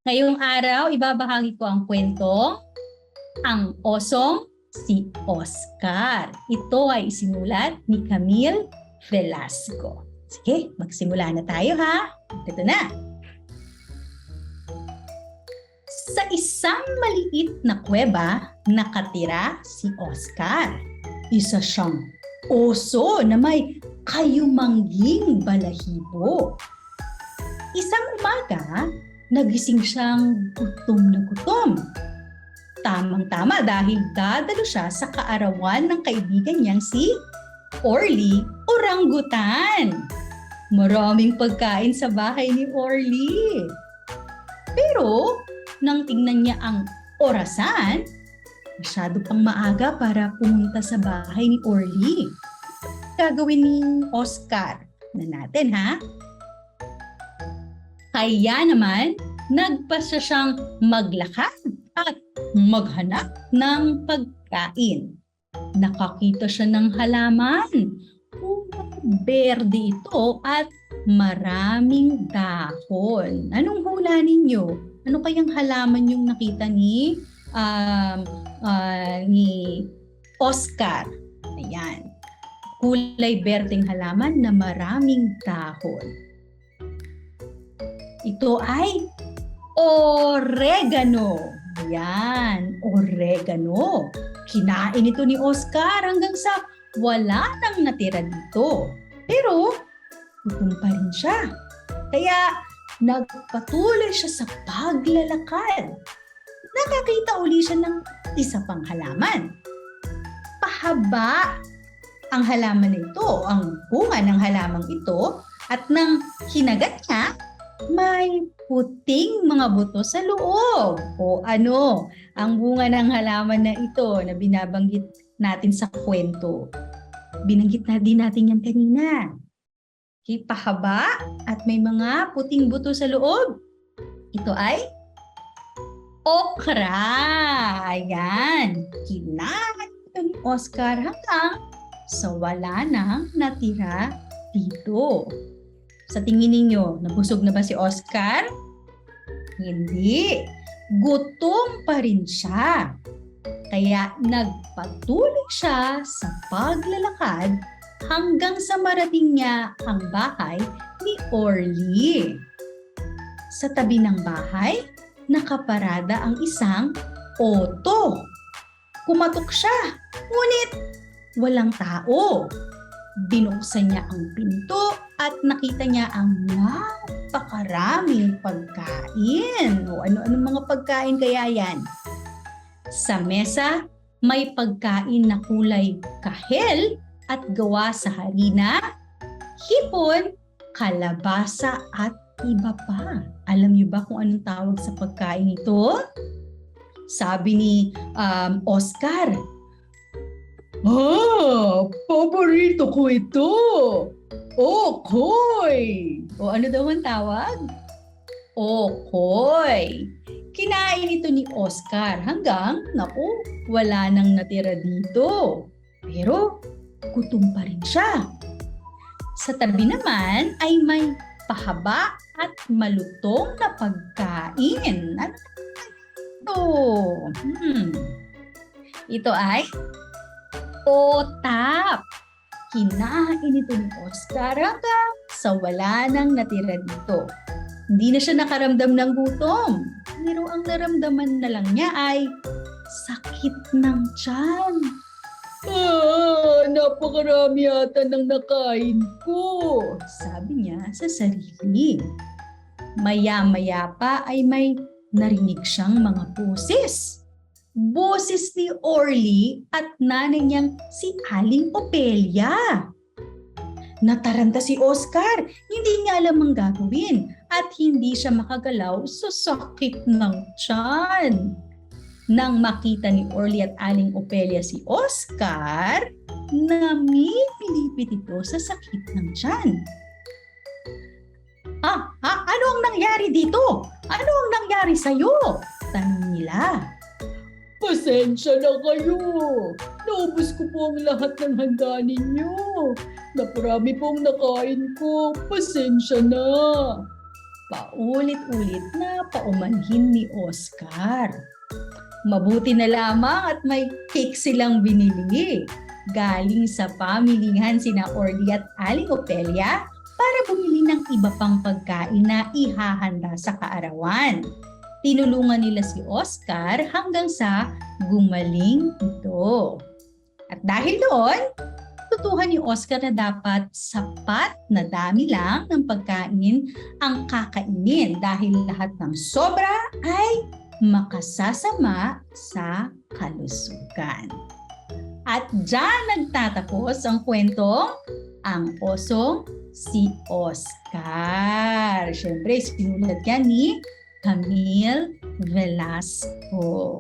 Ngayong araw, ibabahagi ko ang kwentong Ang Osong si Oscar. Ito ay isinulat ni Camille Velasco. Sige, magsimula na tayo ha. Ito na. Sa isang maliit na kuweba, nakatira si Oscar. Isa siyang oso na may kayumangging balahibo. Isang umaga, nagising siyang gutom na gutom. Tamang-tama dahil dadalo siya sa kaarawan ng kaibigan niyang si Orly Orangutan. Maraming pagkain sa bahay ni Orly. Pero nang tingnan niya ang orasan, masyado pang maaga para pumunta sa bahay ni Orly. Gagawin ni Oscar na natin ha. Kaya naman, nagpasya siyang maglakad at maghanap ng pagkain. Nakakita siya ng halaman. Berde ito at maraming dahon. Anong hula ninyo? Ano kayang halaman yung nakita ni Oscar? Ayan. Kulay berdeng halaman na maraming dahon. Ito ay oregano. Yan, oregano. Kinain ito ni Oscar hanggang sa wala nang natira dito. Pero gutom pa rin siya. Kaya nagpatuloy siya sa paglalakad. Nakakita uli siya ng isa pang halaman. Pahaba ang halaman nito, ang bunga ng halamang ito, at nang hinagat niya, may puting mga buto sa loob. O ano, ang bunga ng halaman na ito na binabanggit natin sa kwento. Binanggit na din natin yan kanina. Okay, pahaba at may mga puting buto sa loob. Ito ay okra. Ayan. Kinain ito ni Oscar hanggang sa wala nang natira dito. Sa tingin ninyo, nabusog na ba si Oscar? Hindi. Gutom pa rin siya. Kaya nagpatuloy siya sa paglalakad hanggang sa marating niya ang bahay ni Orly. Sa tabi ng bahay, nakaparada ang isang auto. Kumatok siya, ngunit walang tao. Binuksan niya ang pinto at nakita niya ang napakaraming pagkain. O ano-anong mga pagkain kaya yan? Sa mesa, may pagkain na kulay kahel at gawa sa harina, hipon, kalabasa at iba pa. Alam niyo ba kung anong tawag sa pagkain ito? Sabi ni Oscar, paborito ko ito. Okoy! O ano daw ang tawag? Okoy! Kinain ito ni Oscar hanggang, wala nang natira dito. Pero gutom pa rin siya. Sa tabi naman ay may pahaba at malutong na pagkain. Ano ito? Ito ay otap. Kinain ito ni Oscar hanggang sa wala nang natira dito. Hindi na siya nakaramdam ng gutom. Pero ang naramdaman na lang niya ay sakit ng tiyan. Napakarami yata ng nakain ko, sabi niya sa sarili. Maya-maya pa ay may narinig siyang mga boses. Boses ni Orly at nanay niyang si Aling Opelia. Nataranta si Oscar, hindi niya alam ang gagawin at hindi siya makagalaw sa sakit ng tiyan. Nang makita ni Orly at Aling Opelia si Oscar, namimilipit ito sa sakit ng tiyan. Ano ang nangyari dito? Ano ang nangyari sa'yo? Tanong nila. Pasensya na kayo. Naubos ko po ang lahat ng handa ninyo. Naparami pong nakain ko. Pasensya na. paulit-ulit na paumanhin ni Oscar. Mabuti na lamang at may cake silang binili. Galing sa pamilihan sina Orly at Aling Opelia para bumili ng iba pang pagkain na ihahanda sa kaarawan. Tinulungan nila si Oscar hanggang sa gumaling ito. At dahil doon, tutuhan ni Oscar na dapat sapat na dami lang ng pagkain ang kakainin dahil lahat ng sobra ay makasasama sa kalusugan. At diyan nagtatapos ang kwentong Ang Osong si Oscar. Siyempre, sinulat yan ni Camille Velasco.